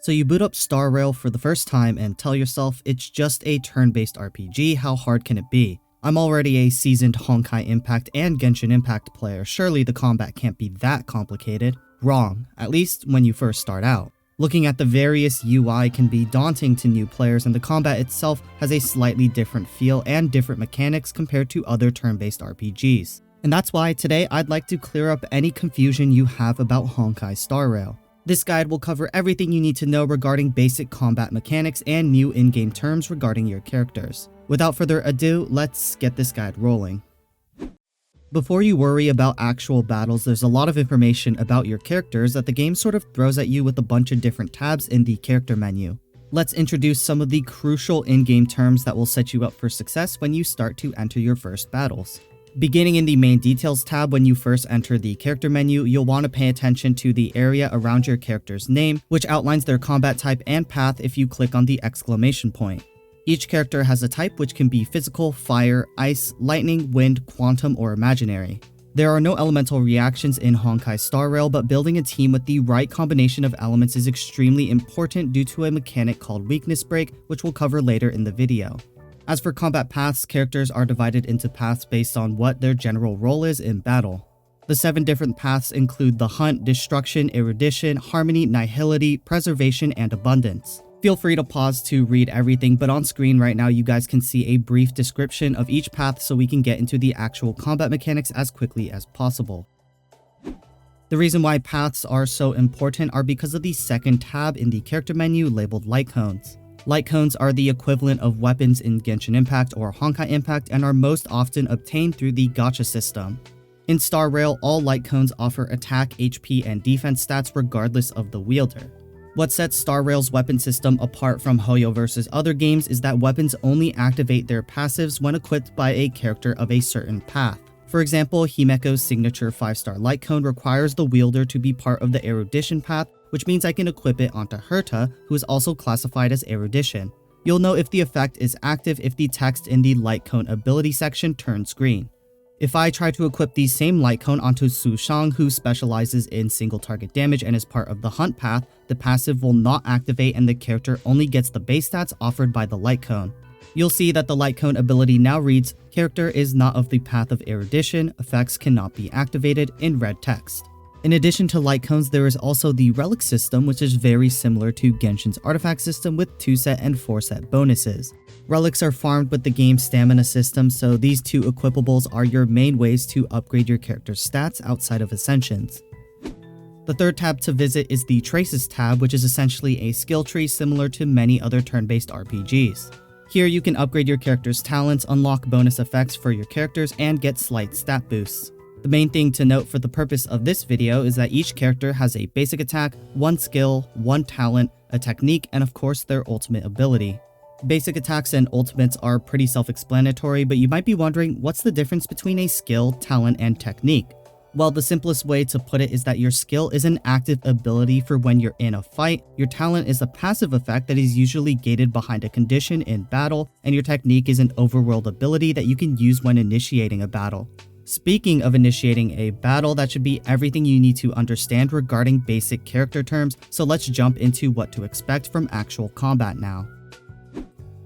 So you boot up Star Rail for the first time and tell yourself it's just a turn-based RPG, how hard can it be? I'm already a seasoned Honkai Impact and Genshin Impact player, surely the combat can't be that complicated. Wrong, at least when you first start out. Looking at the various UI can be daunting to new players, and the combat itself has a slightly different feel and different mechanics compared to other turn-based RPGs. And that's why today I'd like to clear up any confusion you have about Honkai Star Rail. This guide will cover everything you need to know regarding basic combat mechanics and new in-game terms regarding your characters. Without further ado, let's get this guide rolling. Before you worry about actual battles, there's a lot of information about your characters that the game sort of throws at you with a bunch of different tabs in the character menu. Let's introduce some of the crucial in-game terms that will set you up for success when you start to enter your first battles. Beginning in the main details tab, when you first enter the character menu, you'll want to pay attention to the area around your character's name, which outlines their combat type and path if you click on the exclamation point. Each character has a type which can be physical, fire, ice, lightning, wind, quantum, or imaginary. There are no elemental reactions in Honkai Star Rail, but building a team with the right combination of elements is extremely important due to a mechanic called Weakness Break, which we'll cover later in the video. As for combat paths, characters are divided into paths based on what their general role is in battle. The 7 different paths include the Hunt, Destruction, Erudition, Harmony, Nihility, Preservation, and Abundance. Feel free to pause to read everything, but on screen right now you guys can see a brief description of each path so we can get into the actual combat mechanics as quickly as possible. The reason why paths are so important are because of the second tab in the character menu labeled Light Cones. Light cones are the equivalent of weapons in Genshin Impact or Honkai Impact and are most often obtained through the gacha system. In Star Rail, all light cones offer attack, HP, and defense stats regardless of the wielder. What sets Star Rail's weapon system apart from Hoyo versus other games is that weapons only activate their passives when equipped by a character of a certain path. For example, Himeko's signature 5-star light cone requires the wielder to be part of the Erudition path, which means I can equip it onto Herta, who is also classified as Erudition. You'll know if the effect is active if the text in the light cone ability section turns green. If I try to equip the same light cone onto Su Shang, who specializes in single target damage and is part of the Hunt path, the passive will not activate and the character only gets the base stats offered by the light cone. You'll see that the light cone ability now reads, "Character is not of the path of Erudition, effects cannot be activated," in red text. In addition to light cones, there is also the relic system, which is very similar to Genshin's artifact system with 2-set and 4-set bonuses. Relics are farmed with the game's stamina system, so these 2 equipables are your main ways to upgrade your character's stats outside of Ascensions. The third tab to visit is the Traces tab, which is essentially a skill tree similar to many other turn-based RPGs. Here you can upgrade your character's talents, unlock bonus effects for your characters, and get slight stat boosts. The main thing to note for the purpose of this video is that each character has a basic attack, 1 skill, 1 talent, a technique, and of course their ultimate ability. Basic attacks and ultimates are pretty self-explanatory, but you might be wondering what's the difference between a skill, talent, and technique? Well, the simplest way to put it is that your skill is an active ability for when you're in a fight, your talent is a passive effect that is usually gated behind a condition in battle, and your technique is an overworld ability that you can use when initiating a battle. Speaking of initiating a battle, that should be everything you need to understand regarding basic character terms, so let's jump into what to expect from actual combat now.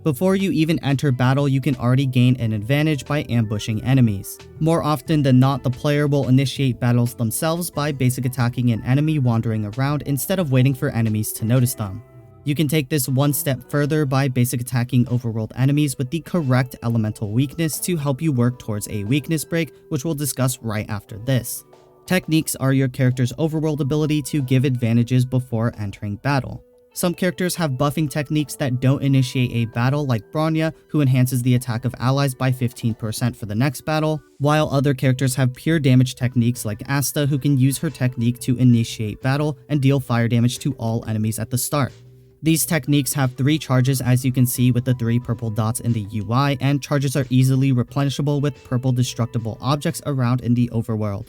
Before you even enter battle, you can already gain an advantage by ambushing enemies. More often than not, the player will initiate battles themselves by basic attacking an enemy wandering around instead of waiting for enemies to notice them. You can take this one step further by basic attacking overworld enemies with the correct elemental weakness to help you work towards a weakness break, which we'll discuss right after this. Techniques are your character's overworld ability to give advantages before entering battle. Some characters have buffing techniques that don't initiate a battle, like Bronya, who enhances the attack of allies by 15% for the next battle, while other characters have pure damage techniques like Asta, who can use her technique to initiate battle and deal fire damage to all enemies at the start. These techniques have 3 charges, as you can see with the 3 purple dots in the UI, and charges are easily replenishable with purple destructible objects around in the overworld.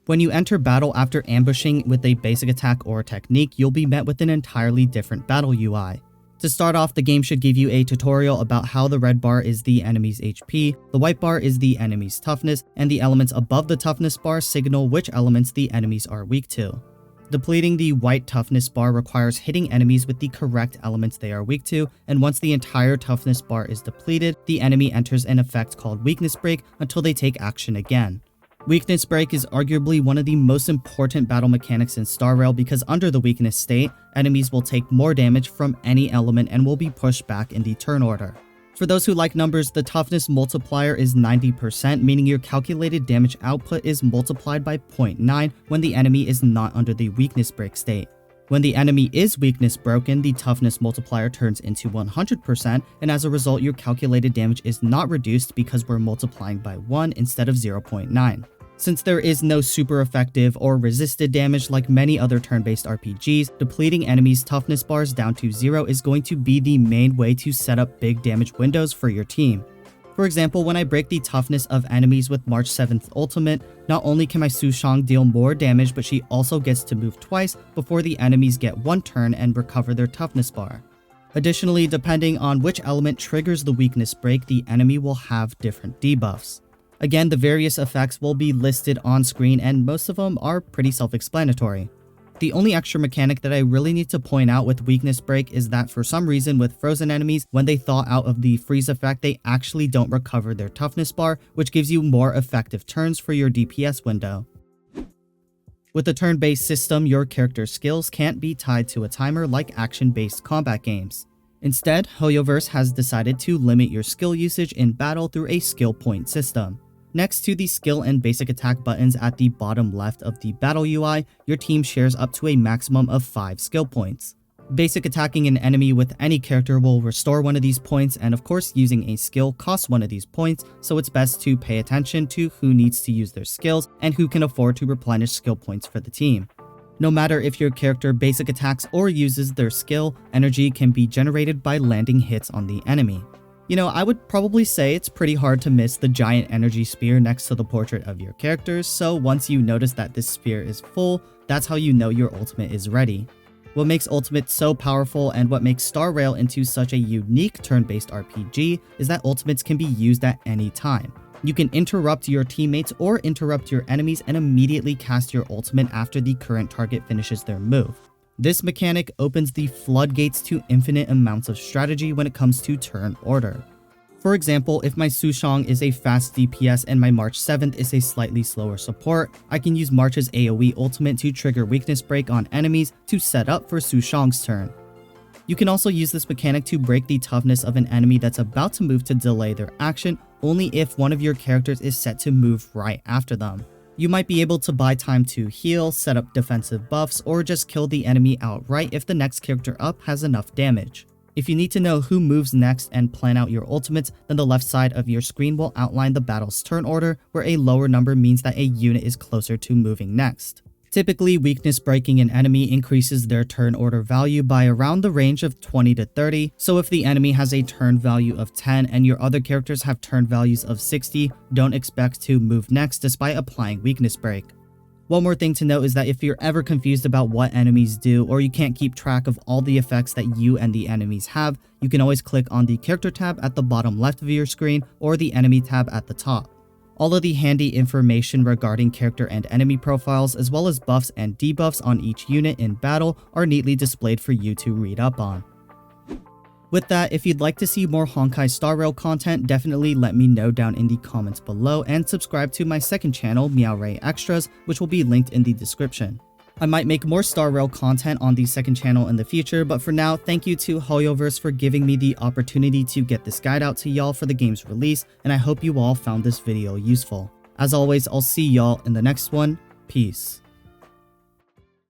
When you enter battle after ambushing with a basic attack or technique, you'll be met with an entirely different battle UI. To start off, the game should give you a tutorial about how the red bar is the enemy's HP, the white bar is the enemy's toughness, and the elements above the toughness bar signal which elements the enemies are weak to. Depleting the white toughness bar requires hitting enemies with the correct elements they are weak to, and once the entire toughness bar is depleted, the enemy enters an effect called Weakness Break until they take action again. Weakness Break is arguably one of the most important battle mechanics in Star Rail because under the weakness state, enemies will take more damage from any element and will be pushed back in the turn order. For those who like numbers, the toughness multiplier is 90%, meaning your calculated damage output is multiplied by 0.9 when the enemy is not under the weakness break state. When the enemy is weakness broken, the toughness multiplier turns into 100%, and as a result, your calculated damage is not reduced because we're multiplying by 1 instead of 0.9. Since there is no super effective or resisted damage like many other turn-based RPGs, depleting enemies' toughness bars down to 0 is going to be the main way to set up big damage windows for your team. For example, when I break the toughness of enemies with March 7th ultimate, not only can my Su Shang deal more damage, but she also gets to move twice before the enemies get one turn and recover their toughness bar. Additionally, depending on which element triggers the weakness break, the enemy will have different debuffs. Again, the various effects will be listed on screen and most of them are pretty self-explanatory. The only extra mechanic that I really need to point out with Weakness Break is that for some reason with frozen enemies, when they thaw out of the freeze effect, they actually don't recover their toughness bar, which gives you more effective turns for your DPS window. With a turn-based system, your character's skills can't be tied to a timer like action-based combat games. Instead, Hoyoverse has decided to limit your skill usage in battle through a skill point system. Next to the skill and basic attack buttons at the bottom left of the battle UI, your team shares up to a maximum of 5 skill points. Basic attacking an enemy with any character will restore one of these points, and of course using a skill costs one of these points, so it's best to pay attention to who needs to use their skills and who can afford to replenish skill points for the team. No matter if your character basic attacks or uses their skill, energy can be generated by landing hits on the enemy. You know, I would probably say it's pretty hard to miss the giant energy spear next to the portrait of your characters, so once you notice that this spear is full, that's how you know your ultimate is ready. What makes ultimate so powerful and what makes Star Rail into such a unique turn-based RPG is that ultimates can be used at any time. You can interrupt your teammates or interrupt your enemies and immediately cast your ultimate after the current target finishes their move. This mechanic opens the floodgates to infinite amounts of strategy when it comes to turn order. For example, if my Su Shang is a fast DPS and my March 7th is a slightly slower support, I can use March's AoE ultimate to trigger Weakness Break on enemies to set up for Su Shang's turn. You can also use this mechanic to break the toughness of an enemy that's about to move to delay their action only if one of your characters is set to move right after them. You might be able to buy time to heal, set up defensive buffs, or just kill the enemy outright if the next character up has enough damage. If you need to know who moves next and plan out your ultimates, then the left side of your screen will outline the battle's turn order, where a lower number means that a unit is closer to moving next. Typically, weakness breaking an enemy increases their turn order value by around the range of 20 to 30, so if the enemy has a turn value of 10 and your other characters have turn values of 60, don't expect to move next despite applying weakness break. One more thing to note is that if you're ever confused about what enemies do or you can't keep track of all the effects that you and the enemies have, you can always click on the character tab at the bottom left of your screen or the enemy tab at the top. All of the handy information regarding character and enemy profiles, as well as buffs and debuffs on each unit in battle, are neatly displayed for you to read up on. With that, if you'd like to see more Honkai Star Rail content, definitely let me know down in the comments below, and subscribe to my second channel, Rail Extras, which will be linked in the description. I might make more Star Rail content on the second channel in the future, but for now, thank you to Hoyoverse for giving me the opportunity to get this guide out to y'all for the game's release, and I hope you all found this video useful. As always, I'll see y'all in the next one. Peace.